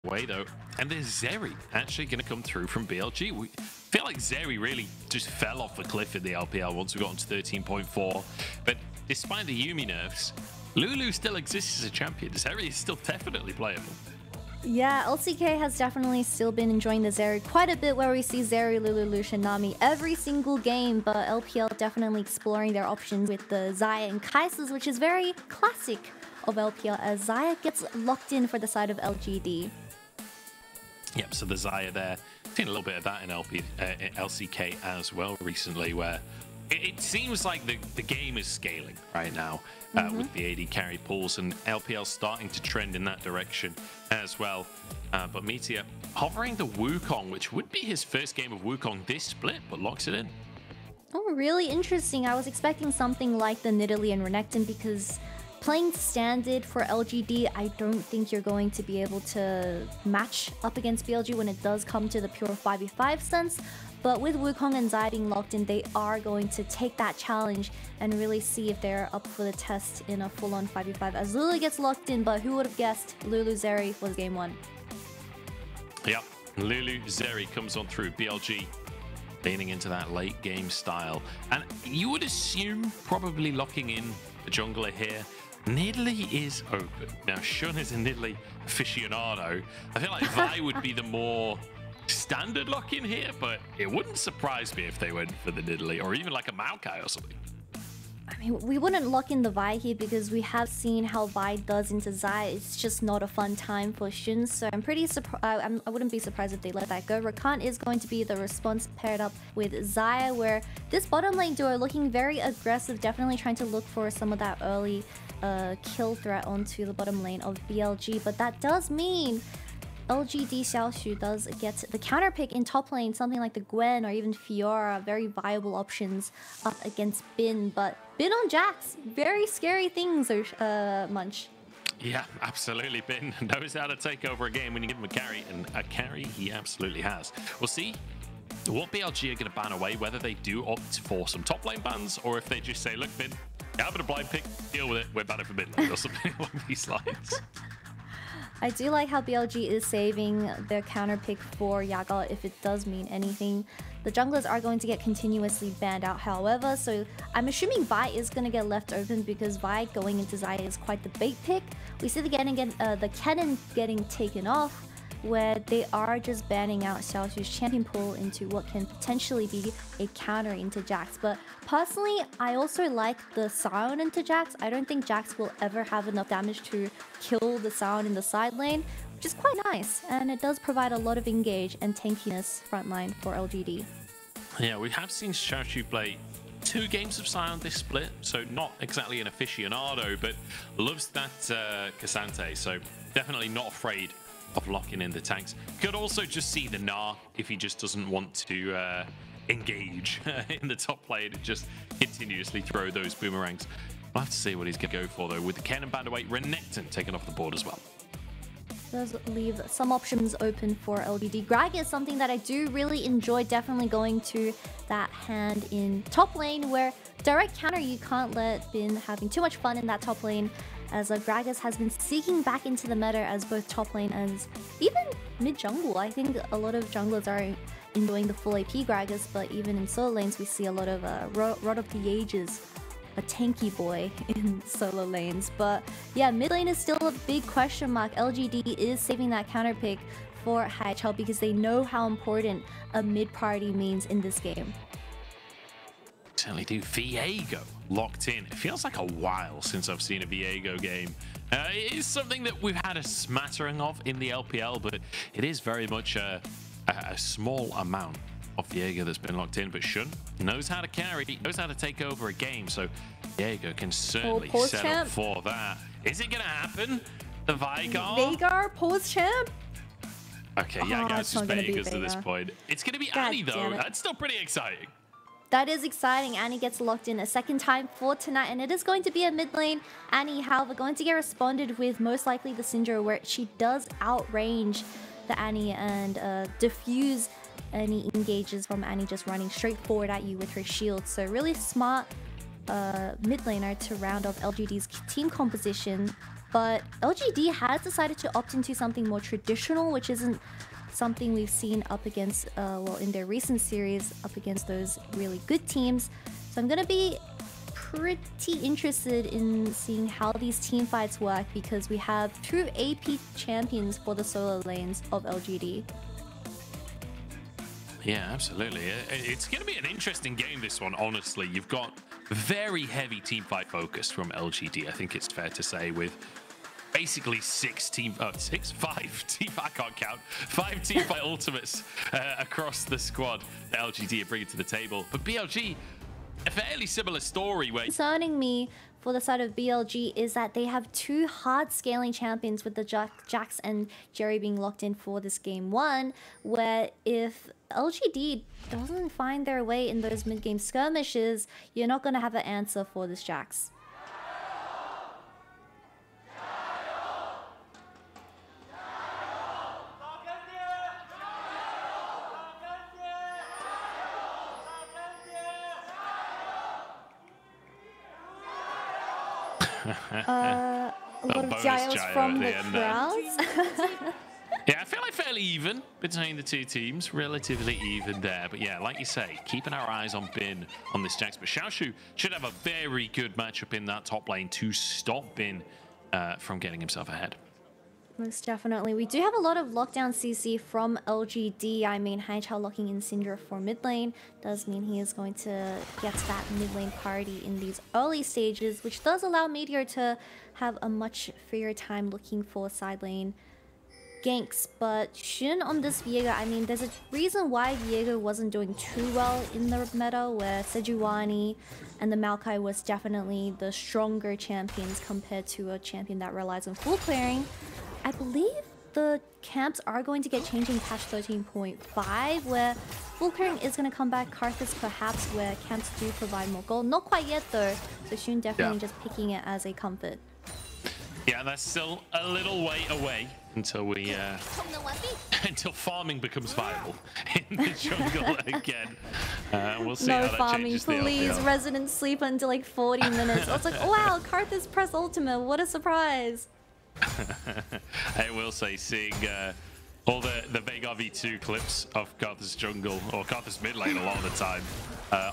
way though, and there's Zeri actually going to come through from BLG. We feel like Zeri really just fell off the cliff in the LPL once we got into 13.4, but despite the Yumi nerfs, Lulu still exists as a champion. Zeri is still definitely playable. Yeah, LCK has definitely still been enjoying the Zeri quite a bit, where we see Zeri, Lulu, Lucian, Nami every single game, but LPL definitely exploring their options with the Xayah and Kai'Sa's, which is very classic of LPL, as Xayah gets locked in for the side of LGD. Yep, so the Xayah there. Seen a little bit of that in LCK as well recently, where it seems like the game is scaling right now with the AD carry pulls, and LPL starting to trend in that direction as well. But Meteor hovering the Wukong, which would be his first game of Wukong this split, but locks it in. Oh, really interesting. I was expecting something like the Nidalee and Renekton, because playing standard for LGD, I don't think you're going to be able to match up against BLG when it does come to the pure 5v5 sense. But with Wukong and Xayah being locked in, they are going to take that challenge and really see if they're up for the test in a full-on 5v5 as Lulu gets locked in. But who would have guessed Lulu Zeri was game one? Yep, Lulu Zeri comes on through. BLG leaning into that late game style, and you would assume probably locking in the jungler here. Nidalee is open. Now, Shun is a Nidalee aficionado. I feel like Vi would be the more standard lock-in here, but it wouldn't surprise me if they went for the Nidalee, or even like a Maokai or something. I mean, we wouldn't lock in the Vi here because we have seen how Vi does into Xayah. It's just not a fun time for Shun, so I'm pretty surprised. I wouldn't be surprised if they let that go. Rakan is going to be the response paired up with Xayah, where this bottom lane duo looking very aggressive, definitely trying to look for some of that early kill threat onto the bottom lane of BLG, but that does mean LGD Xiaoxu does get the counter pick in top lane, something like the Gwen or even Fiora, very viable options up against Bin. But Bin on Jax, very scary things, Munch. Yeah, absolutely. Bin knows how to take over a game when you give him a carry, and a carry he absolutely has. We'll see what BLG are going to ban away, whether they do opt for some top lane bans, or if they just say, look, Bin, you're having a blind pick, deal with it, we're banning for mid lane, or something along these lines. I do like how BLG is saving their counter pick for Yagao if it does mean anything. The junglers are going to get continuously banned out, however, so I'm assuming Vi is going to get left open because Vi going into Xayah is quite the bait pick. We see the cannon getting taken off, where they are just banning out Xiaoxu's champion pool into what can potentially be a counter into Jax. But personally, I also like the Sion into Jax. I don't think Jax will ever have enough damage to kill the Sion in the side lane, which is quite nice, and it does provide a lot of engage and tankiness frontline for LGD. Yeah, we have seen Xiaoxu play 2 games of Sion this split, so not exactly an aficionado, but loves that Cassante, so definitely not afraid of locking in the tanks. Could also just see the Gnar if he just doesn't want to engage in the top lane and just continuously throw those boomerangs. We'll have to see what he's going to go for, though, with the cannon banned away. Renekton taken off the board as well. Does leave some options open for LGD. Gragas is something that I do really enjoy, definitely going to that hand in top lane, where direct counter, you can't let Bin having too much fun in that top lane, as Gragas has been seeking back into the meta as both top lane and even mid jungle. I think a lot of junglers are enjoying the full AP Gragas, but even in solo lanes we see a lot of Rod of the Ages, a tanky boy in solo lanes. But yeah, mid lane is still a big question mark. LGD is saving that counter pick for Haichao because they know how important a mid party means in this game. Certainly do. Viego locked in. It feels like a while since I've seen a Viego game. It is something that we've had a smattering of in the LPL, but it is very much a small amount of Viego that's been locked in. But Shun knows how to carry, knows how to take over a game, so Viego can certainly set up for that. Is it going to happen? The Veigar pause champ? Okay, yeah, I guess it's Vegas at this point. It's going to be Annie, though. That's still pretty exciting. That is exciting. Annie gets locked in a second time for tonight, and it is going to be a mid lane. Annie, however, going to get responded with most likely the Syndra, where she does outrange the Annie and diffuse any engages from Annie just running straight forward at you with her shield. So really smart mid laner to round off LGD's team composition. But LGD has decided to opt into something more traditional, which isn't something we've seen up against, well, in their recent series, up against those really good teams. So I'm going to be pretty interested in seeing how these team fights work, because we have two AP champions for the solo lanes of LGD. Yeah, absolutely. It's going to be an interesting game, this one, honestly. You've got very heavy teamfight focus from LGD, I think it's fair to say, with basically five teamfight ultimates across the squad that LGD are bringing to the table. But BLG, a fairly similar story where... Concerning me for the side of BLG is that they have two hard scaling champions, with the Jax and Jerry being locked in for this game one, where if LGD doesn't find their way in those mid-game skirmishes, you're not going to have an answer for this Jax. A lot of Giles from the crowds. Yeah, I feel like fairly even between the two teams, relatively even there. But yeah, like you say, keeping our eyes on Bin on this Jax. But Xiaoxu should have a very good matchup in that top lane to stop Bin from getting himself ahead. Most definitely. We do have a lot of lockdown CC from LGD. I mean, Haichao locking in Syndra for mid lane does mean he is going to get to that mid lane party in these early stages, which does allow Meteor to have a much freer time looking for side lane ganks. But Xun on this Viego, I mean, there's a reason why Viego wasn't doing too well in the meta, where Sejuani and the Maokai was definitely the stronger champions compared to a champion that relies on full clearing. I believe the camps are going to get changed in patch 13.5, where full clearing is going to come back. Karthus perhaps, where camps do provide more gold. Not quite yet though, so Xun definitely just picking it as a comfort. Yeah, that's still a little way away until we until farming becomes viable in the jungle again. We'll see how that farming, changes. please. The Resident sleep until like 40 minutes. I was like, wow, Karthus press ultimate. What a surprise. I will say, seeing all the Viego V2 clips of Karthus jungle or Karthus mid lane a lot of the time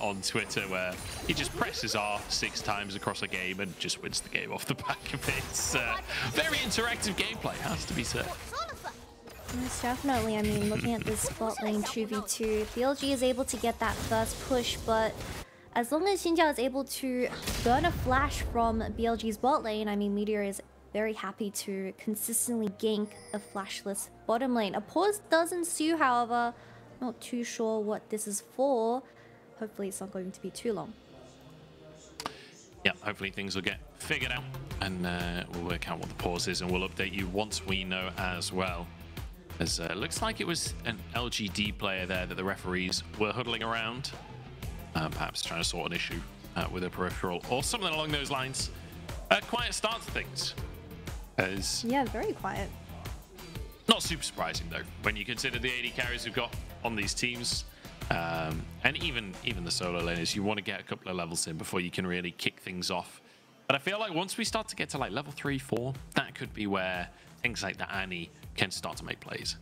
on Twitter, where he just presses R 6 times across a game and just wins the game off the back of it. It's very interactive gameplay, has to be said. Most definitely. I mean, looking at this bot lane 2v2, BLG is able to get that first push, but as long as JinJiao is able to burn a flash from BLG's bot lane, I mean, Meteor is very happy to consistently gank a flashless bottom lane. A pause does ensue, however. Not too sure what this is for. Hopefully it's not going to be too long. Yeah, hopefully things will get figured out, and we'll work out what the pause is, and we'll update you once we know as well. As looks like it was an LGD player there that the referees were huddling around, perhaps trying to sort an issue with a peripheral or something along those lines. Quiet start to things. Yeah, very quiet. Not super surprising though, when you consider the AD carries we've got on these teams, and even the solo laners. You want to get a couple of levels in before you can really kick things off. But I feel like once we start to get to like level 3, 4, that could be where things like the Annie can start to make plays.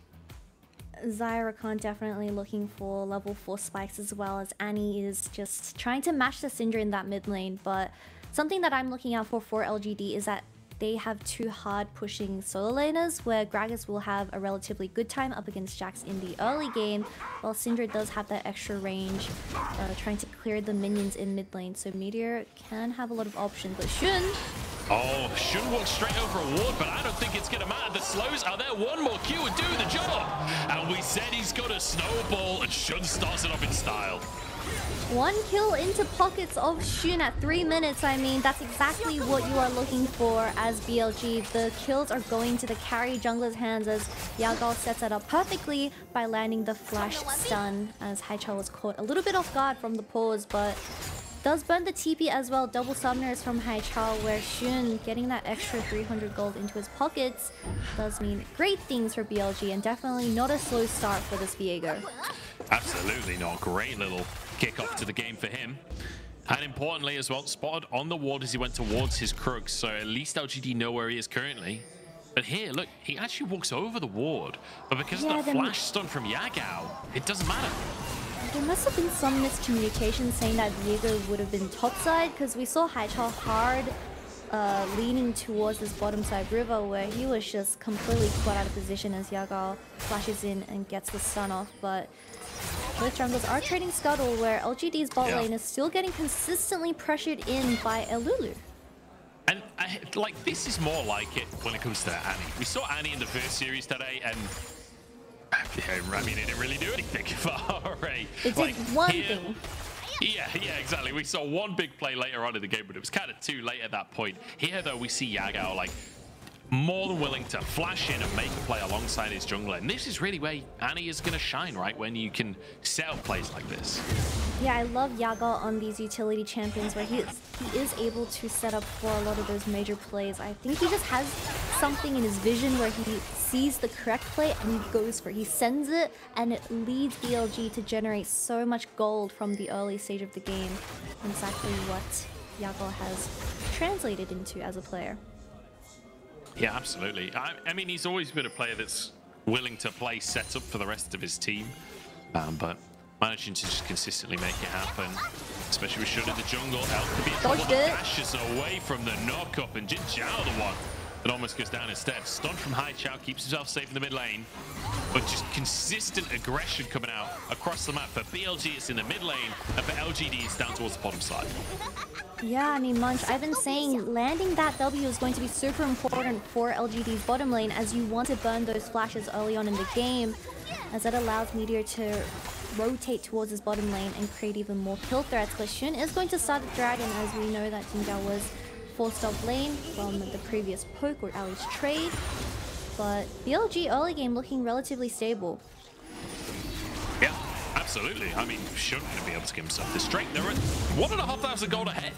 Xayah, Rakan definitely looking for level 4 spikes, as well as Annie is just trying to match the Syndra in that mid lane. But something that I'm looking out for LGD is that they have two hard pushing solo laners, where Gragas will have a relatively good time up against Jax in the early game, while Syndra does have that extra range, trying to clear the minions in mid lane. So Meteor can have a lot of options, but Xun... Oh, Xun walked straight over a ward, but I don't think it's going to matter. The slows are there. One more Q would do the job. And we said he's got a snowball, and Xun starts it off in style. One kill into pockets of Xun at 3 minutes. I mean, that's exactly what you are looking for as BLG. The kills are going to the carry jungler's hands, as Yagao sets it up perfectly by landing the flash stun, as Haichao was caught a little bit off guard from the pause, but does burn the TP as well. Double summoners from Haichao, where Xun getting that extra 300 gold into his pockets does mean great things for BLG, and definitely not a slow start for this Viego. Absolutely not. Great little kickoff to the game for him. And importantly as well, spotted on the ward as he went towards his Krug, so at least LGD know where he is currently. But here, look, he actually walks over the ward, but because of the flash stun from Yagao, it doesn't matter. There must have been some miscommunication saying that Viego would have been topside, because we saw Haichao hard leaning towards this bottom side river where he was just completely caught out of position as Yagao flashes in and gets the stun off. But both junglers are trading scuttle where LGD's bot lane is still getting consistently pressured in by a Lulu. And like, this is more like it when it comes to Annie. We saw Annie in the first series today, and I mean, it didn't really do anything for RA. It did one thing. Yeah, exactly. We saw one big play later on in the game, but it was kind of too late at that point. Here, though, we see Yagao like more than willing to flash in and make a play alongside his jungler. And this is really where Annie is going to shine, right? When you can set up plays like this. Yeah, I love Yagao on these utility champions where he is able to set up for a lot of those major plays. I think he just has something in his vision where he sees the correct play and he goes for it. He sends it and it leads BLG to generate so much gold from the early stage of the game. Exactly what Yagao has translated into as a player. Yeah, absolutely. I mean, he's always been a player that's willing to play setup for the rest of his team, but managing to just consistently make it happen, especially with Shun in the jungle. Elk could be a couple of dashes away from the knock-up, and JinJiao the one that almost goes down instead. Stun from Haichao, keeps himself safe in the mid lane, but just consistent aggression coming out across the map. For BLG, it's in the mid lane, and for LGD, it's down towards the bottom side. Yeah, I mean, Munch, I've been saying landing that W is going to be super important for LGD's bottom lane, as you want to burn those flashes early on in the game, as that allows Meteor to rotate towards his bottom lane and create even more kill threats. But Shun is going to start the dragon, as we know that JinJiao was forced off lane from the previous poke or at least trade. But BLG early game looking relatively stable. Yeah, absolutely. I mean, Shun going to be able to give himself the strength. They're at 1,500 gold ahead.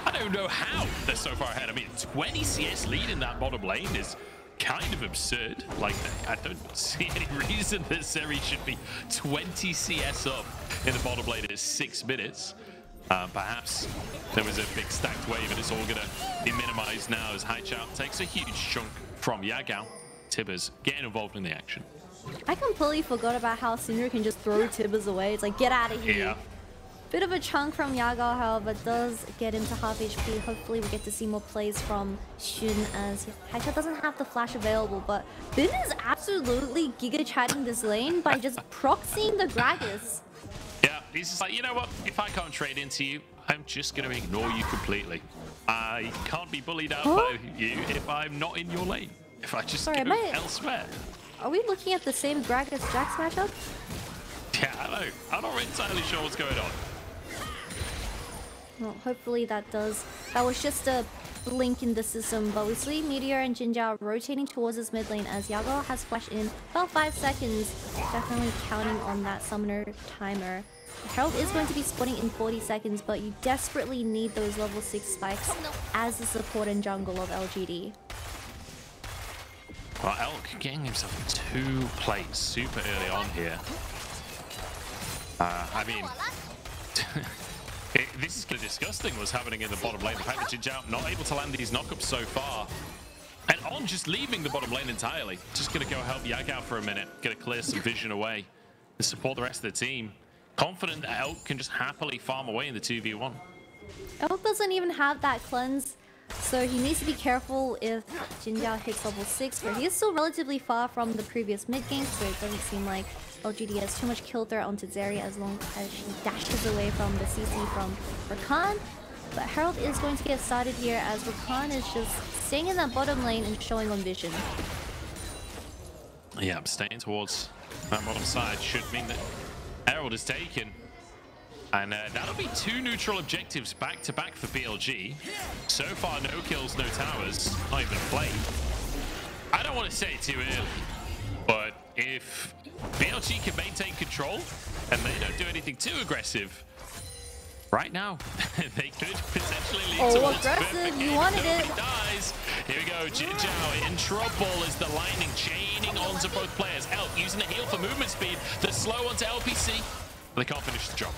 I don't know how they're so far ahead. I mean, 20 CS lead in that bottom lane is kind of absurd. Like, I don't see any reason that Zeri should be 20 CS up in the bottom lane in 6 minutes. Perhaps there was a big stacked wave and it's all going to be minimized now as Haichao takes a huge chunk from Yagao. Tibbers getting involved in the action. I completely forgot about how Syndra can just throw Tibbers away. It's like, get out of here. Yeah. Bit of a chunk from Yagao, however, does get into half HP. Hopefully we get to see more plays from Shun, as Haichao doesn't have the flash available, but Bin is absolutely giga-chatting this lane by just proxying the Gragas. Yeah, he's just like, you know what? If I can't trade into you, I'm just going to ignore you completely. I can't be bullied out by you if I'm not in your lane. If I just go elsewhere. Are we looking at the same Gragas Jax matchup? Yeah, I know. I'm not entirely sure what's going on. Well, hopefully that was just a blink in the system, but we see Meteor and JinJiao rotating towards his mid lane as Yagao has flashed in about 5 seconds, definitely counting on that summoner timer. Herald is going to be spawning in 40 seconds, but you desperately need those level 6 spikes as the support and jungle of LGD. Well, Elk getting himself 2 plays super early on here. I mean, this is kind of disgusting what's happening in the bottom lane. The fact that JinJiao not able to land these knockups so far. And On just leaving the bottom lane entirely. Just going to go help Yagao for a minute. Going to clear some vision away and support the rest of the team. Confident that Elk can just happily farm away in the 2v1. Elk doesn't even have that cleanse, so he needs to be careful if JinJiao hits level 6, where he is still relatively far from the previous mid game, so it doesn't seem like LGD has too much kill threat onto Zeri as long as she dashes away from the CC from Rakan. But Herald is going to get started here as Rakan is just staying in that bottom lane and showing on vision. Yeah, staying towards that bottom side should mean that Herald is taken. And that'll be 2 neutral objectives back-to-back for BLG. So far, no kills, no towers, not even played. I don't want to say it too early, but if BLG can maintain control and they don't do anything too aggressive, right now, they could potentially lead towards aggressive, you wanted it. Dies. Here we go, JinJiao in trouble as the lightning chaining onto both players. Elk using the heal for movement speed, the slow onto LPC. They can't finish the job.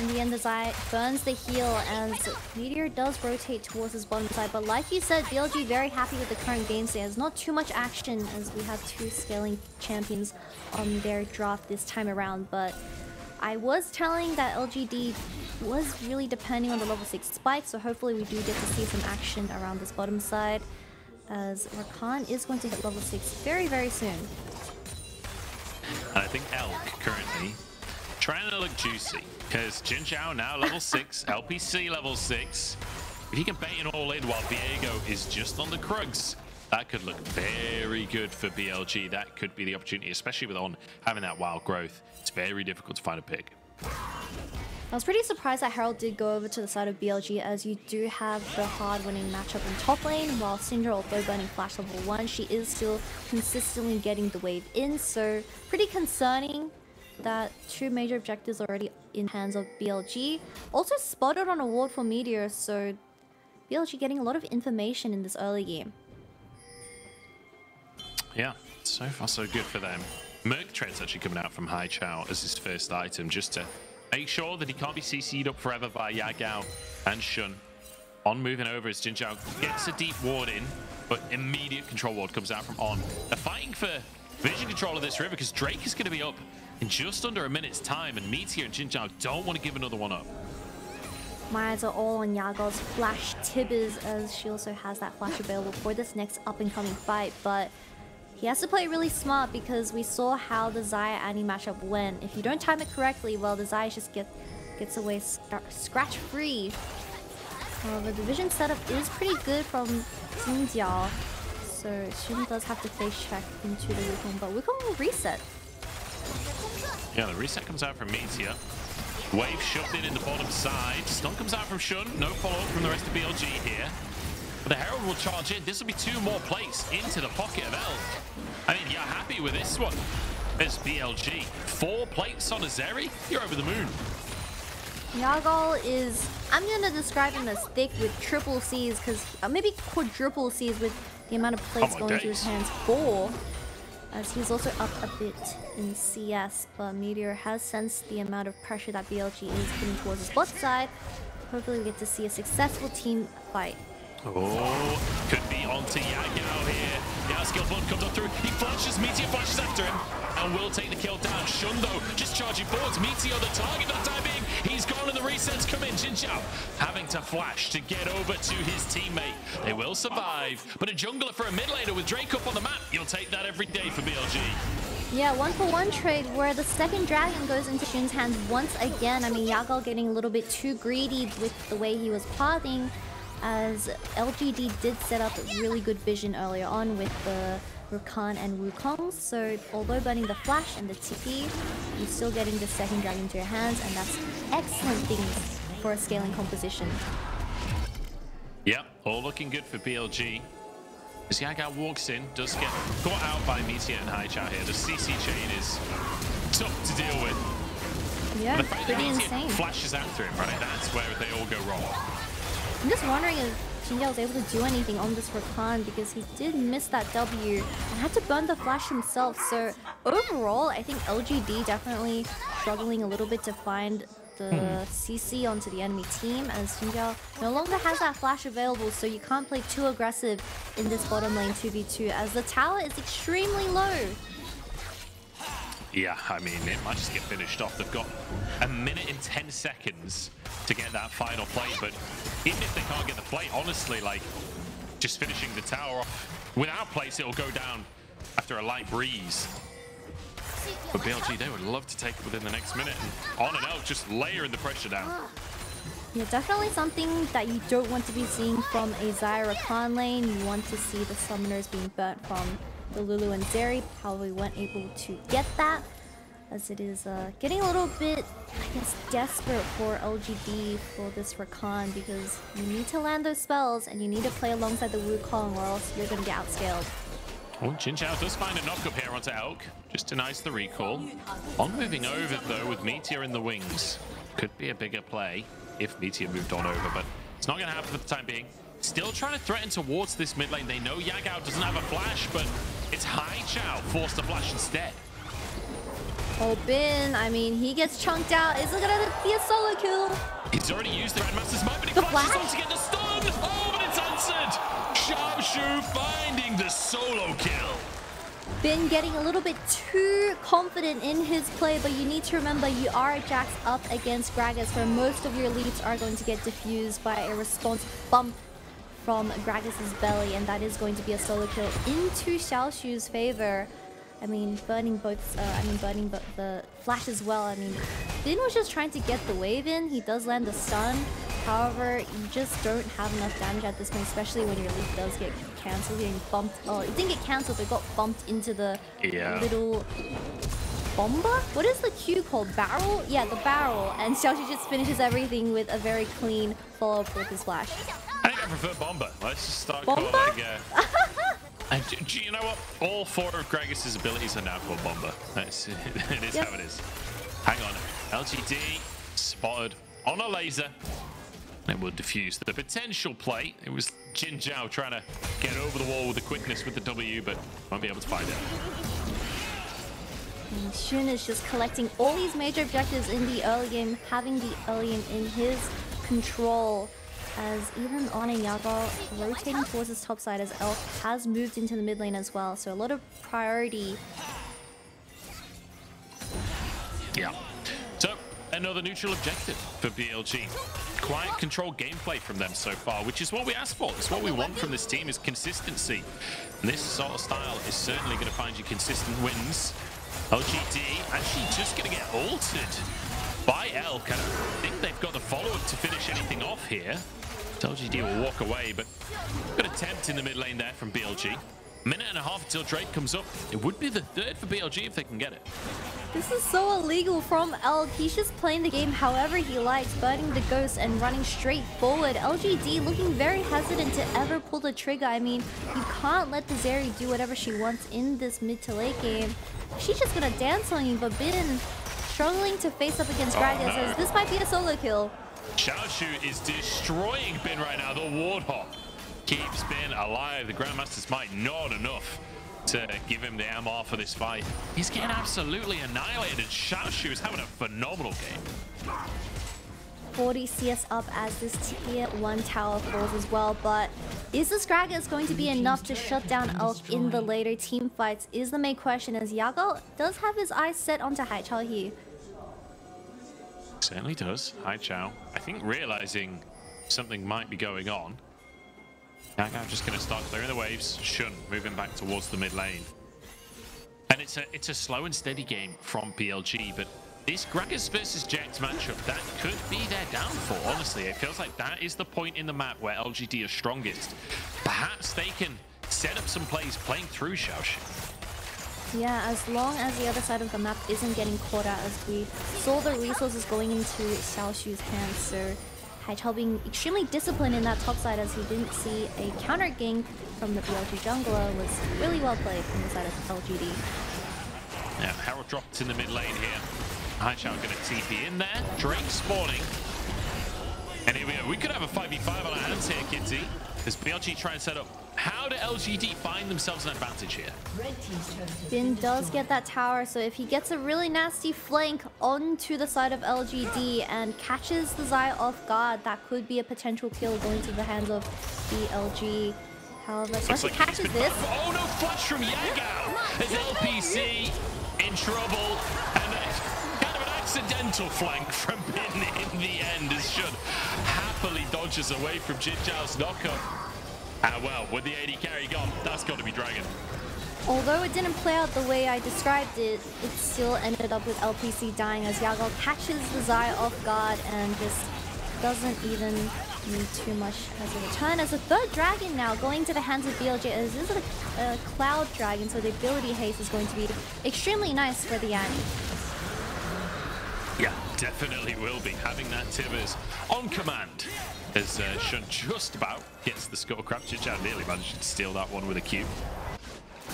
in the end, the Xayah burns the heal as Meteor does rotate towards his bottom side. But like you said, BLG very happy with the current game state. There's not too much action as we have two scaling champions on their draft this time around. But I was telling that LGD was really depending on the level 6 spike, so hopefully we do get to see some action around this bottom side, as Rakan is going to hit level 6 very, very soon. And I think Elk currently trying to look juicy, because JinJiao now level 6, LPC level 6. If he can bait it all in while Viego is just on the Krugs, that could look very good for BLG. That could be the opportunity, especially with On having that wild growth. It's very difficult to find a pick. I was pretty surprised that Herald did go over to the side of BLG, as you do have the hard-winning matchup in top lane, while Syndra, although burning Flash level 1, she is still consistently getting the wave in, so pretty concerning that two major objectives already in hands of BLG. Also spotted on a ward for Meteor, so BLG getting a lot of information in this early game. Yeah, so far so good for them. Merc Tread's actually coming out from Haichao as his first item, just to make sure that he can't be CC'd up forever by Yagao and Shun. On moving over as JinJiao gets a deep ward in, but immediate control ward comes out from On. They're fighting for vision control of this river because Drake is going to be up in just under a minute's time, and Meteor and JinJiao don't want to give another one up. My eyes are all on Yagao's Flash Tibbers, as she also has that Flash available for this next up-and-coming fight, but he has to play really smart because we saw how the Xayah Annie matchup went. If you don't time it correctly, well, the Xayah just gets away scratch-free. However, the vision setup is pretty good from JinJiao, so Shun does have to face check into the wukong, but wukong will reset. Yeah, the reset comes out from Meteor. Wave shoved in the bottom side. Stun comes out from Shun. No follow-up from the rest of BLG here. But the Herald will charge in. This will be two more plates into the pocket of Elk. I mean, you're happy with this one. There's BLG. 4 plates on a Zeri? You're over the moon. Yagao is, I'm going to describe him as thick with triple C's, because maybe quadruple C's with the amount of plates going to his hands. 4. As he's also up a bit in CS, but Meteor has sensed the amount of pressure that BLG is putting towards his bot side. Hopefully we get to see a successful team fight. Oh, could be onto Yagao here. Yeah, skillful comes up through. He flashes, Meteor flashes after him, and will take the kill down. Shun, though, just charging forwards. Meteor, the target that time being. He's gone and the resets come in. JinJiao having to flash to get over to his teammate. They will survive, but a jungler for a mid laner with Drake up on the map, you'll take that every day for BLG. Yeah, 1-for-1 trade where the second dragon goes into Shun's hands once again. I mean, Yagao getting a little bit too greedy with the way he was pathing, as LGD did set up really good vision earlier on with the Rakan and wukong. So although burning the flash and the TP, you're still getting the second dragon to your hands, and that's excellent things for a scaling composition. Yep, all looking good for BLG. As Yagao walks in, does get caught out by Meteor and Haichao here. The CC chain is tough to deal with. Yeah, the fact pretty that Meteor insane. flashes after him, right? That's where they all go wrong. I'm just wondering if JinJiao was able to do anything on this Rakan, because he did miss that W and had to burn the flash himself. So overall, I think LGD definitely struggling a little bit to find the CC onto the enemy team, as JinJiao no longer has that flash available, so you can't play too aggressive in this bottom lane 2v2, as the tower is extremely low. Yeah, I mean, it might just get finished off. They've got a minute and 10 seconds to get that final plate, but even if they can't get the plate, honestly, like, just finishing the tower off without plates, it'll go down after a light breeze. But BLG, they would love to take it within the next minute, and On and Elk just layering the pressure down. Yeah, definitely something that you don't want to be seeing from a Xayah Rakan lane. You want to see the summoners being burnt from the Lulu and Zeri. Probably weren't able to get that, as it is getting a little bit, I guess, desperate for LGD for this Rakan, because you need to land those spells and you need to play alongside the wukong, or else you're going to get outscaled. Well, JinJiao does find a knock-up here onto Elk, just denies the recall. On moving over, though, with Meteor in the wings. Could be a bigger play if Meteor moved on over, but it's not going to happen for the time being. Still trying to threaten towards this mid lane. They know Yagao doesn't have a flash, but it's Haichao forced to flash instead. Oh, Bin, I mean, he gets chunked out. Is it gonna be a solo kill? He's already used the Grandmaster's Might, but he The flashes flash? on to get the stun. Oh, but it's answered. Xiaoxu finding the solo kill. Bin getting a little bit too confident in his play, but you need to remember you are Jax up against Gragas, where most of your leads are going to get diffused by a response bump from Gragas' belly, and that is going to be a solo kill into Xiaoxu's favor. I mean, burning the flash as well. I mean, Bin was just trying to get the wave in. He does land the stun. However, you just don't have enough damage at this point, especially when your leap does get cancelled. Getting bumped. Oh, it didn't get cancelled, but it got bumped into the little bomba? What is the Q called? Barrel? Yeah, the barrel. And Xiaoxu just finishes everything with a very clean follow-up with his flash. I think I prefer Bomba. Let's just start Bomba? calling do you know what? All 4 of Gragas' abilities are now called Bomba. It is how it is. Hang on. LGD spotted on a laser. And will diffuse the potential play. It was JinJiao trying to get over the wall with the quickness with the W, but won't be able to find it. And Shun is just collecting all these major objectives in the early game, having the early game in his control. As even on a Yagao rotating towards his top side, as Elf has moved into the mid lane as well. So a lot of priority. Yeah. So another neutral objective for BLG. Quiet control gameplay from them so far, which is what we asked for. It's what we want from this team, is consistency. And this sort of style is certainly going to find you consistent wins. LGD actually just going to get ulted by Elk. I don't think they've got the follow-up to finish anything off here. LGD will walk away, but good attempt in the mid lane there from BLG. Minute and a half until Drake comes up. It would be the 3rd for BLG if they can get it. This is so illegal from Elk. He's just playing the game however he likes, burning the ghost and running straight forward. LGD looking very hesitant to ever pull the trigger. I mean, you can't let the Zeri do whatever she wants in this mid to late game. She's just gonna dance on you, but Bin struggling to face up against Gragas as this might be a solo kill. Xiaoxu is destroying Bin right now. The Warthog keeps Bin alive. The Grandmaster's Might not enough to give him the MR for this fight. He's getting absolutely annihilated. Xiaoxu is having a phenomenal game. 40 CS up as this tier 1 tower falls as well, but is this Gragas going to be enough to shut down Elk in the later team fights is the main question, as Yagao does have his eyes set onto Haichao here. Certainly does. Haichao, I think, realizing something might be going on. Yagao just going to start clearing the waves. Shun moving back towards the mid lane. And it's a slow and steady game from BLG, but this Gragas versus Jax matchup, that could be their downfall, honestly. It feels like that is the point in the map where LGD is strongest. Perhaps they can set up some plays playing through Xiaoxu. Yeah, as long as the other side of the map isn't getting caught out, as we saw the resources going into Xiaoxu's hands. So Haichao being extremely disciplined in that top side, as he didn't see a counter gank from the BLG jungler, was really well played from the side of LGD. Yeah, Herald dropped in the mid lane here. Haichao going to TP in there. Drake spawning. And here we go. We could have a 5v5 on our hands here, Kidsy. As BLG try and set up. How do LGD find themselves an advantage here? Bin does get that tower, so if he gets a really nasty flank onto the side of LGD and catches the Xayah off guard, that could be a potential kill going to the hands of BLG. However, once he catches this... Oh no, flash from Yagao! As LPC in trouble, and kind of an accidental flank from Bin in the end, as Shun happily dodges away from JinJiao's knockup. Well, with the AD carry gone, that's got to be Dragon. Although it didn't play out the way I described it, it still ended up with LPC dying as Yagao catches the Xayah off guard and just doesn't even need too much as a return. As a 3rd dragon now going to the hands of BLG, as this is a cloud dragon, so the ability haste is going to be extremely nice for the Annie. Yeah, definitely will be. Having that Tibbers on command as Shun just about gets the Skullcrab. JinJiao nearly managed to steal that one with a cube.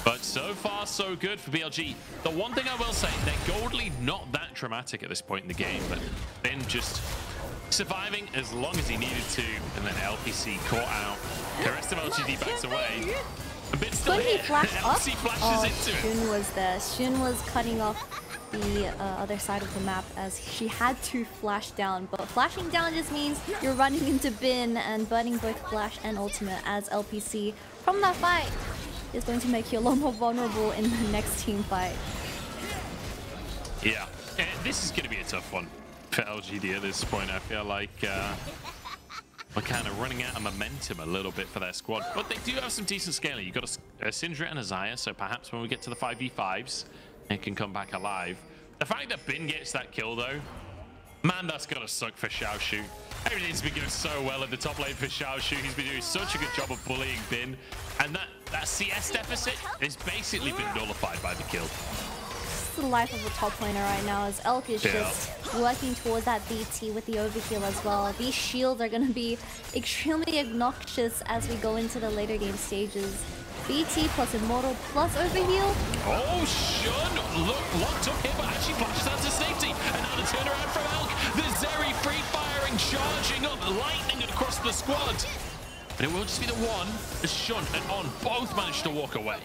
But so far, so good for BLG. The one thing I will say, their gold lead not that dramatic at this point in the game, but Ben just surviving as long as he needed to, and then LPC caught out. The rest of LGD backs away. A bit still Could he here. flash up? LPC flashes into it. Shun was there. Shun was cutting off the other side of the map as she had to flash down. But flashing down just means you're running into bin and burning both flash and ultimate, as LPC from that fight is going to make you a lot more vulnerable in the next team fight. Yeah, this is going to be a tough one for LGD at this point. I feel like we're kind of running out of momentum a little bit for their squad, but they do have some decent scaling. You've got a Syndra and a Xayah, so perhaps when we get to the 5v5s, it can come back alive. The fact that Bin gets that kill, though, man, that's got to suck for Xiaoxu. Everything's been going so well at the top lane for Xiaoxu. He's been doing such a good job of bullying Bin, and that CS deficit has basically been nullified by the kill. The life of a top laner right now, as Elk is just working towards that BT with the overheal as well. These shields are going to be extremely obnoxious as we go into the later game stages. BT plus Immortal plus overheal. Oh, Shun! Look, locked up here, but actually flashes out to safety. And now the turnaround from Elk. The Zeri free firing, charging up, lightning across the squad. But it will just be the one as Shun and On both managed to walk away.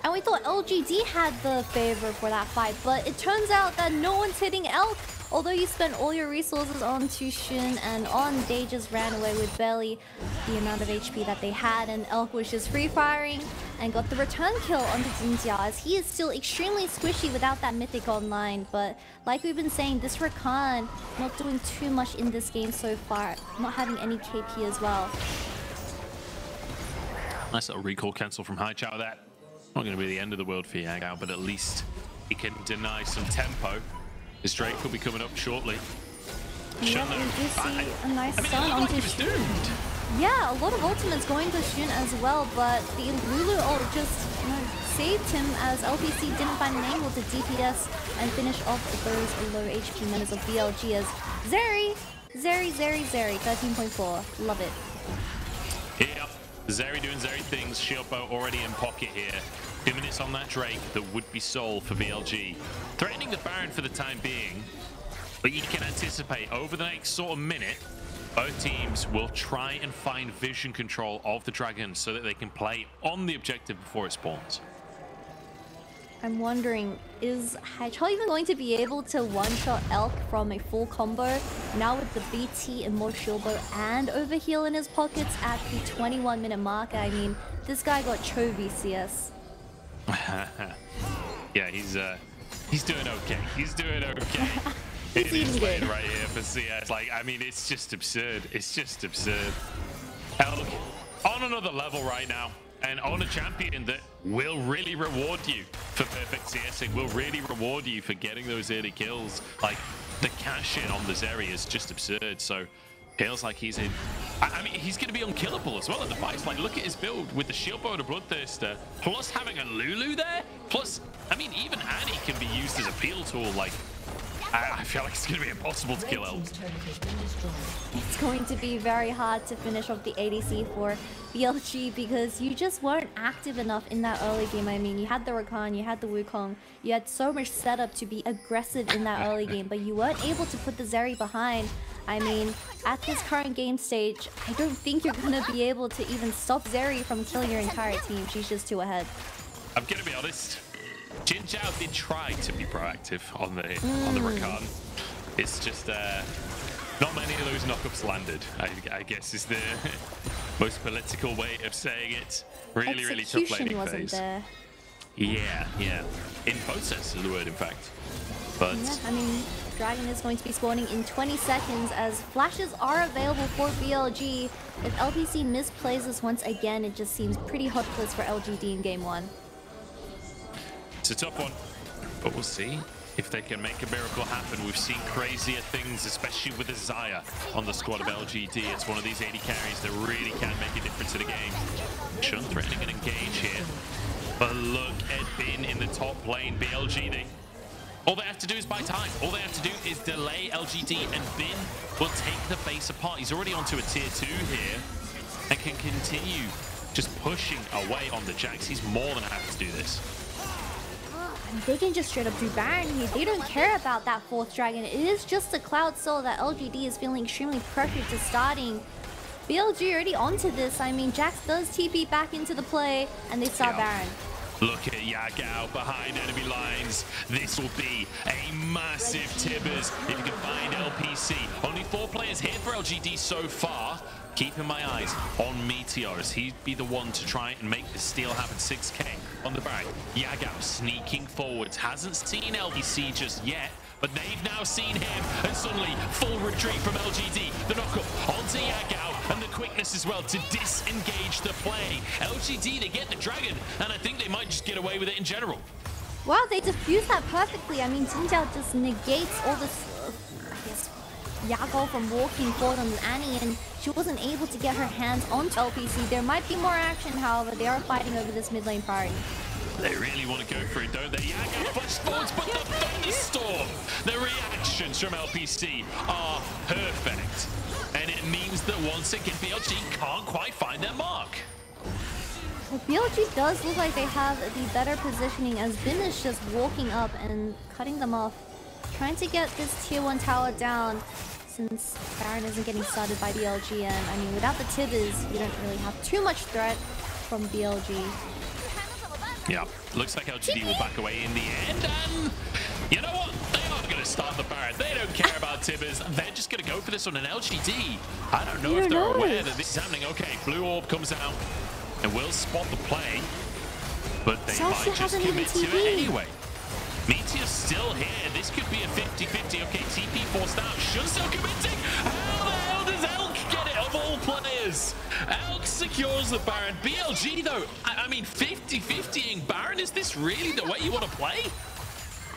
And we thought LGD had the favor for that fight, but it turns out that no one's hitting Elk. Although you spent all your resources on Shun and On, they just ran away with barely the amount of HP that they had, and Elk was just free firing and got the return kill onto JinJiao, as he is still extremely squishy without that mythic online. But like we've been saying, this Rakan not doing too much in this game so far, not having any KP as well. Nice little recall cancel from Haichao there. Not going to be the end of the world for Yagao, but at least he can deny some tempo. His Drake will be coming up shortly. Yeah, we do see a nice stun onto Shun. Yeah, a lot of ultimates going to Shun as well, but the Lulu ult just saved him as LPC didn't find an angle to DPS and finish off those low HP members of BLG as Zeri, 13.4. Love it. Yep, Zeri doing Zeri things. Shield bow already in pocket here. 2 minutes on that Drake that would be soul for VLG. Threatening the Baron for the time being, but you can anticipate over the next sort of minute, both teams will try and find vision control of the Dragon so that they can play on the objective before it spawns. I'm wondering, is Haichao even going to be able to one-shot Elk from a full combo now with the BT, Immortal Shield Bow, and Overheal in his pockets at the 21-minute mark? I mean, this guy got Cho VCS. Yeah, he's doing okay. He's doing okay. He's He's playing right here for CS. Like, I mean, it's just absurd. It's just absurd. Elk on another level right now, and on a champion that will really reward you for perfect CSing, will really reward you for getting those early kills. Like, the cash in on the Zeri is just absurd. So feels like he's in. I mean, he's going to be unkillable as well at the fights. Like, look at his build with the shield bow and a bloodthirster, plus having a Lulu there. Plus, I mean, even Annie can be used as a peel tool. Like, I feel like it's going to be impossible to kill Elk. It's going to be very hard to finish off the ADC for BLG because you just weren't active enough in that early game. I mean, you had the Rakan, you had the Wukong, you had so much setup to be aggressive in that early game, but you weren't able to put the Zeri behind. I mean, at this current game stage, I don't think you're going to be able to even stop Zeri from killing your entire team. She's just too ahead. I'm going to be honest. JinJiao did try to be proactive on the Rakan. It's just not many of those knockups landed. I guess is the most political way of saying it. Really tough laning phase. There. Yeah. In both senses of the word, in fact. But yeah, I mean, Dragon is going to be spawning in 20 seconds as flashes are available for BLG. If LPC misplays this once again, it just seems pretty hopeless for LGD in game 1. It's a tough one, but we'll see if they can make a miracle happen. We've seen crazier things, especially with the Xayah on the squad of LGD. It's one of these AD carries that really can make a difference in the game. Shun threatening an engage here, but look at Bin in the top lane. BLG, all they have to do is buy time. All they have to do is delay LGD, and Bin will take the base apart. He's already onto a tier 2 here and can continue just pushing away on the Jax. He's more than happy to do this. They can just straight up do Baron here. They don't care about that 4th Dragon. It is just a Cloud Soul that LGD is feeling extremely pressured to starting. BLG already onto this. I mean, Jax does TP back into the play, and they start Baron. Look at Yagao behind enemy lines. This will be a massive Tibbers if you can find LPC. Only 4 players here for LGD so far. Keeping my eyes on Meteor as he'd be the one to try and make the steal happen. 6k on the back. Yagao sneaking forwards. Hasn't seen LPC just yet, but they've now seen him. And suddenly, full retreat from LGD. The knock-up onto Yagao and the quickness as well to disengage the play. LGD, they get the dragon, and I think they might just get away with it in general. Wow, they defused that perfectly. I mean, JinJiao just negates all this, I guess, Yagao from walking forward on Annie, and she wasn't able to get her hands onto LPC. There might be more action, however, they are fighting over this mid lane priority. They really want to go for it, don't they? Yagao flashes forwards, but the thunderstorm! The reactions from LPC are perfect. And it means that once again, BLG can't quite find their mark. Well, BLG does look like they have the better positioning, as Bin is just walking up and cutting them off. Trying to get this tier 1 tower down, since Baron isn't getting started by BLG, and I mean, without the Tibbers, you don't really have too much threat from BLG. Yeah, looks like LGD will back away in the end, and you know what? They are going to start the Baron. They don't care about Tibbers. They're just going to go for this on an LGD. I don't know if they're aware that this is happening. Okay, Blue Orb comes out and will spot the play, but they might just commit to it anyway. Meteor's still here. This could be a 50-50. Okay, TP forced out. Shun still committing. How the hell does Elk get it of all players? Elk secures the Baron. BLG, though, I mean, 50-50ing Baron. Is this really the way you want to play?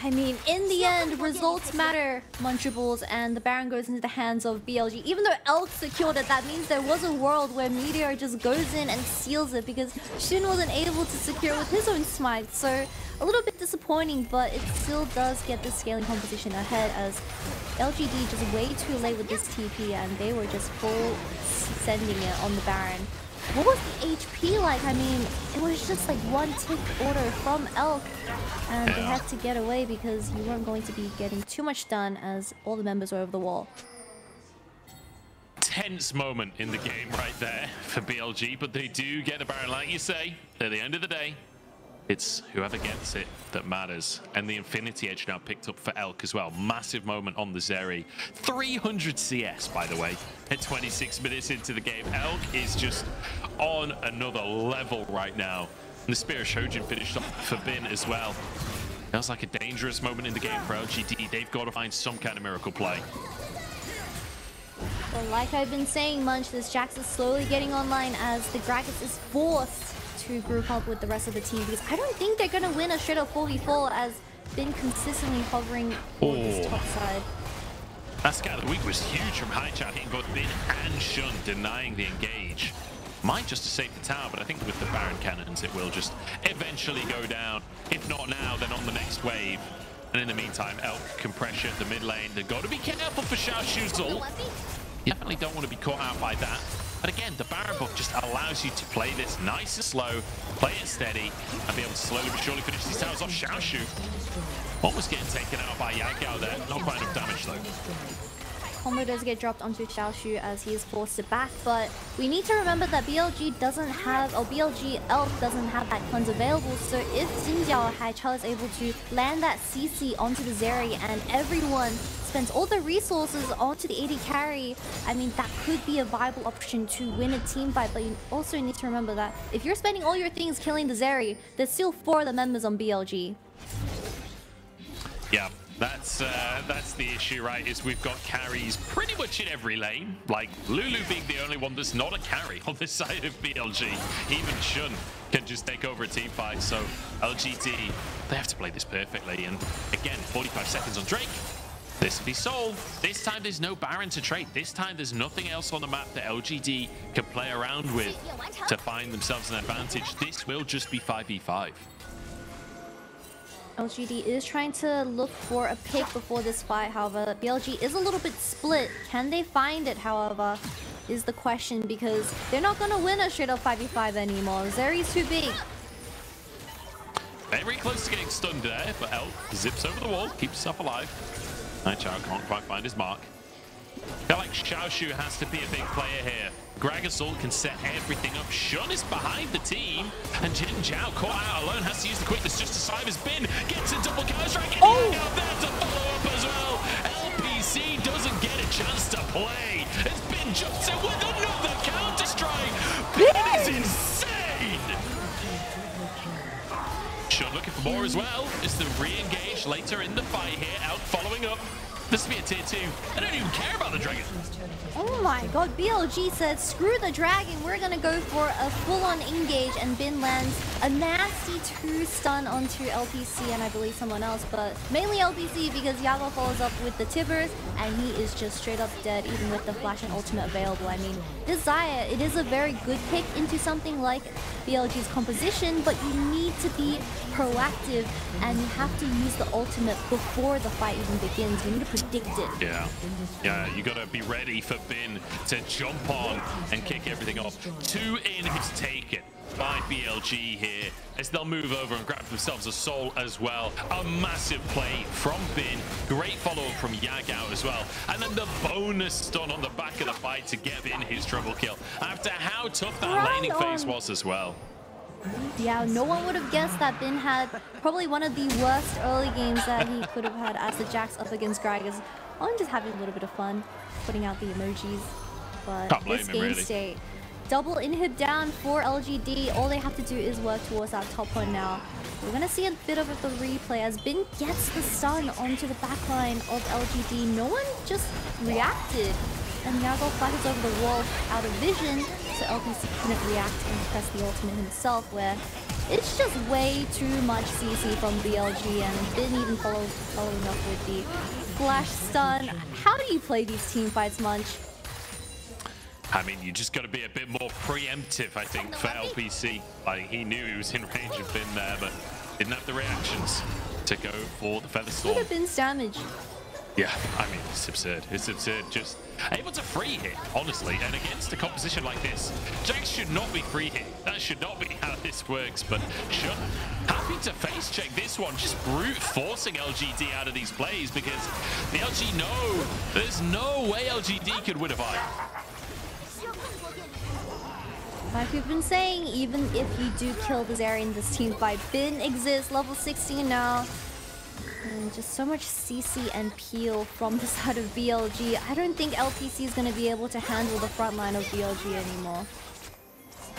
I mean, in the end, results matter, Munchables, and the Baron goes into the hands of BLG. Even though Elk secured it, that means there was a world where Meteor just goes in and seals it because Shun wasn't able to secure it with his own smite. So, a little bit disappointing, but it still does get the scaling composition ahead, as LGD just way too late with this TP, and they were just full sending it on the Baron. What was the HP like? I mean, it was just like one tick order from Elk, and they had to get away because you weren't going to be getting too much done as all the members were over the wall. Tense moment in the game right there for BLG, but they do get the Baron, like you say. At the end of the day, it's whoever gets it that matters. And the Infinity Edge now picked up for Elk as well. Massive moment on the Zeri. 300 CS, by the way, at 26 minutes into the game. Elk is just on another level right now. And the Spirit Shojin finished off for Bin as well. That was like a dangerous moment in the game for LGD. They've got to find some kind of miracle play. Well, like I've been saying, Munch, this Jax is slowly getting online as the Gragas is forced to group up with the rest of the team, because I don't think they're going to win a straight up 4v4, as been consistently hovering on this top side. That scout of the week was huge from Haichao, hitting both Bin and Shun, denying the engage. Might just to save the tower, but I think with the Baron cannons it will just eventually go down. If not now, then on the next wave. And in the meantime, Elk can pressure the mid lane. They've got to be careful for Xiaoxu's ult. You definitely don't want to be caught out by that. But again, the Baron buff just allows you to play this nice and slow, play it steady, and be able to slowly but surely finish these towers off. Xiaoxu almost getting taken out by Yagao there. Not quite enough damage though. Combo does get dropped onto Xiaoxu as he is forced to back, but we need to remember that BLG doesn't have, or BLG Elk doesn't have that cleanse available, so if JinJiao Haichao is able to land that CC onto the Zeri and everyone spends all the resources onto the AD carry, I mean, that could be a viable option to win a team fight, but you also need to remember that if you're spending all your things killing the Zeri, there's still 4 of the members on BLG. Yeah. That's the issue, right? Is we've got carries pretty much in every lane. Like Lulu being the only one that's not a carry on this side of BLG. Even Shun can just take over a team fight. So LGD, they have to play this perfectly. And again, 45 seconds on Drake. This will be solved. This time there's no Baron to trade. This time there's nothing else on the map that LGD can play around with to find themselves an advantage. This will just be 5v5. LGD is trying to look for a pick before this fight, however, BLG is a little bit split. Can they find it, however, is the question, because they're not going to win a straight up 5v5 anymore. Zeri's too big. Very close to getting stunned there, but Elk zips over the wall, keeps himself alive. Haichao can't quite find his mark. I feel like Xiaoxu has to be a big player here. Gragas ult can set everything up. Shun is behind the team, and JinJiao caught out alone, has to use the quickness just to side his bin. Gets a double counter strike, and Yagao there to follow up as well. LPC doesn't get a chance to play. It's been jumped in with another counter strike. That is insane. Shun looking for more as well. Is the re-engage later in the fight here. Out following up. This will be a tier 2. I don't even care about the dragon. Oh my god, BLG said, screw the dragon, we're gonna go for a full-on engage, and Bin lands a nasty 2-stun onto LPC and I believe someone else, but mainly LPC because Yagao follows up with the Tibbers and he is just straight up dead even with the flash and ultimate available. I mean, this Xayah, it is a very good pick into something like BLG's composition, but you need to be proactive and you have to use the ultimate before the fight even begins. You need to predict it. Yeah, you gotta be ready for Bin to jump on and kick everything off. 2 in is taken by BLG here as they'll move over and grab themselves a soul as well. A massive play from Bin. Great follow-up from Yagao as well. And then the bonus stun on the back of the fight to get Bin his triple kill after how tough that laning phase was as well. Yeah, no one would have guessed that Bin had probably one of the worst early games that he could have had as the Jax up against Gragas. I'm just having a little bit of fun putting out the emojis. But this game state, double inhib down for LGD. All they have to do is work towards that top one now. We're going to see a bit of the replay as Bin gets the stun onto the backline of LGD. No one just reacted. And Yagao flashes over the wall out of vision, so LPC couldn't react and press the ultimate himself, where it's just way too much CC from BLG and Bin even following up with the flash stun. How do you play these team fights, Munch? I mean, you just got to be a bit more preemptive, I think, for LPC. Like, he knew he was in range of Bin there, but didn't have the reactions to go for the Feather Storm. Look at Bin's damage. Yeah, I mean, it's absurd. It's absurd. Just able to free hit, honestly. And against a composition like this, Jax should not be free hit. That should not be how this works. But Shun, happy to face check this one. Just brute forcing LGD out of these plays because the LG know there's no way LGD could win a fight. Like we've been saying, even if you do kill the Zeri in this team fight, Bin exists, level 16 now. And just so much CC and peel from the side of BLG. I don't think LPC is going to be able to handle the front line of BLG anymore.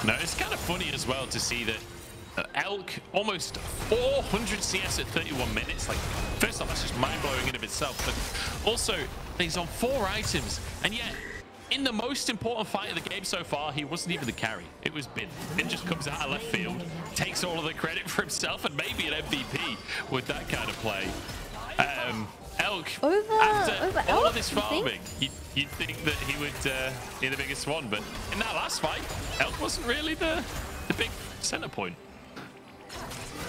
No, it's kind of funny as well to see that Elk almost 400 CS at 31 minutes. Like, first off, that's just mind-blowing in of itself. But also, he's on 4 items. And yet, in the most important fight of the game so far, he wasn't even the carry. It was Bin. Bin just comes out of left field, takes all of the credit for himself, and maybe an MVP with that kind of play. Elk, after all of this farming, you'd think that he would be the biggest one, but in that last fight, Elk wasn't really the big center point.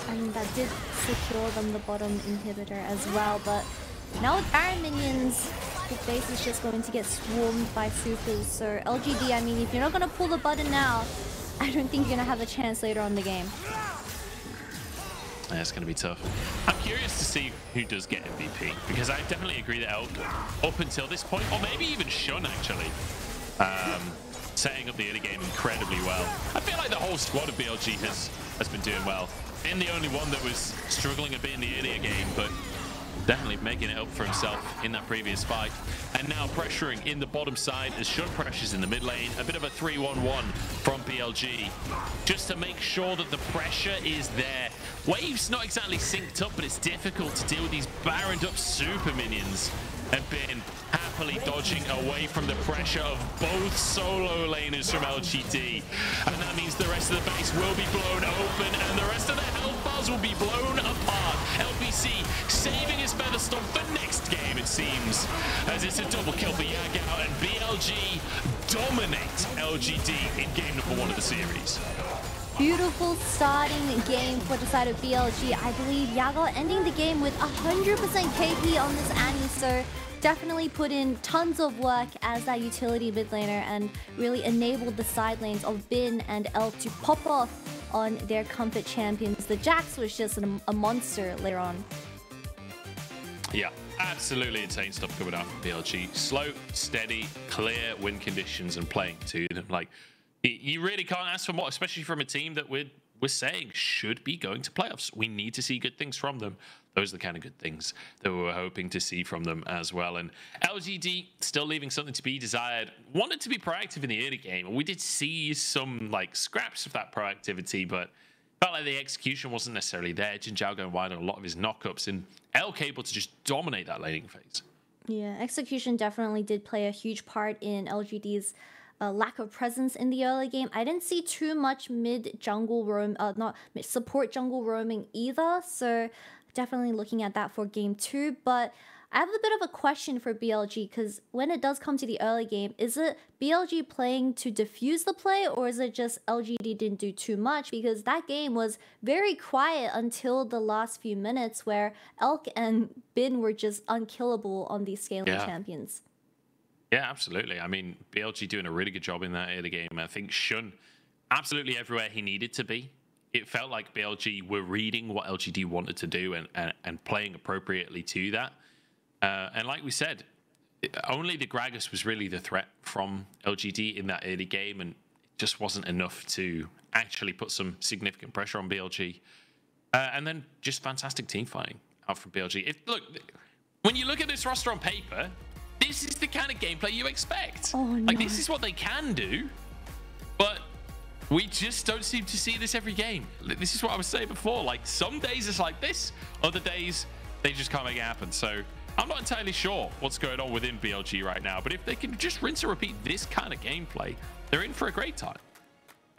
And that did secure them the bottom inhibitor as well, but now with Baron minions, the base is just going to get swarmed by supers. So LGD, I mean, if you're not going to pull the button now, I don't think you're going to have a chance later on in the game. Yeah, it's going to be tough. I'm curious to see who does get MVP, because I definitely agree that Elk, up until this point, or maybe even Shun actually, setting up the early game incredibly well. I feel like the whole squad of BLG has been doing well. And the only one that was struggling a bit in the earlier game, but definitely making it up for himself in that previous fight. And now pressuring in the bottom side as Shun pressures in the mid lane. A bit of a 3-1-1 from BLG, just to make sure that the pressure is there. Wave's not exactly synced up, but it's difficult to deal with these barrened up super minions. And Bin happily dodging away from the pressure of both solo laners from LGD. And that means the rest of the base will be blown open and the rest of the health bars will be blown apart. LPC saving his Feather Storm for next game, it seems, as it's a double kill for Yagao, and BLG dominate LGD in game number 1 of the series. Beautiful starting game for the side of BLG. I believe Yagao ending the game with 100% KP on this Annie, so definitely put in tons of work as that utility mid laner and really enabled the side lanes of Bin and Elk to pop off on their comfort champions. The Jax was just a monster later on. Yeah, Absolutely insane stuff coming out from BLG. Slow, steady, clear win conditions and playing to them. Like, you really can't ask for more, especially from a team that we're saying should be going to playoffs. We need to see good things from them. Those are the kind of good things that we were hoping to see from them as well. And LGD still leaving something to be desired. Wanted to be proactive in the early game. We did see some like scraps of that proactivity, but felt like the execution wasn't necessarily there. JinJiao going wide on a lot of his knockups, and LK able to just dominate that laning phase. Yeah, execution definitely did play a huge part in LGD's lack of presence in the early game. I didn't see too much mid jungle roam, not mid support jungle roaming either. So definitely looking at that for game 2. But I have a bit of a question for BLG, because when it does come to the early game, is it BLG playing to diffuse the play, or is it just LGD didn't do too much? Because that game was very quiet until the last few minutes, where Elk and Bin were just unkillable on these scaling champions. Yeah, absolutely. I mean, BLG doing a really good job in that early game. I think Shun absolutely everywhere he needed to be. It felt like BLG were reading what LGD wanted to do and playing appropriately to that. And like we said, only the Gragas was really the threat from LGD in that early game, and it just wasn't enough to actually put some significant pressure on BLG. And then just fantastic team fighting out from BLG. Look, when you look at this roster on paper, this is the kind of gameplay you expect. Oh, no. Like, this is what they can do, but we just don't seem to see this every game. This is what I was saying before. Like, some days it's like this, other days they just can't make it happen. So I'm not entirely sure what's going on within BLG right now, but if they can just rinse and repeat this kind of gameplay, they're in for a great time.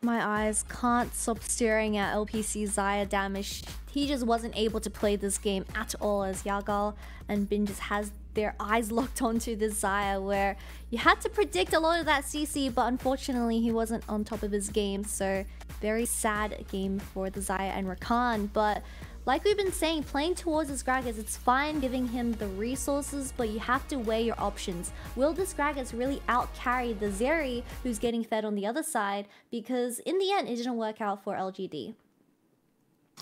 My eyes can't stop staring at LPC Xayah damage. He just wasn't able to play this game at all, as Yagao and Bin just has their eyes locked onto this Xayah, where you had to predict a lot of that CC, but unfortunately he wasn't on top of his game. So very sad game for the Xayah and Rakan. But like we've been saying, playing towards this Gragas, it's fine giving him the resources, but you have to weigh your options. Will this Gragas really out-carry the Zeri who's getting fed on the other side? Because in the end, it didn't work out for LGD.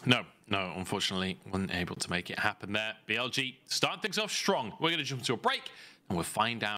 No, unfortunately, wasn't able to make it happen there. BLG start things off strong. We're going to jump to a break, and we'll find out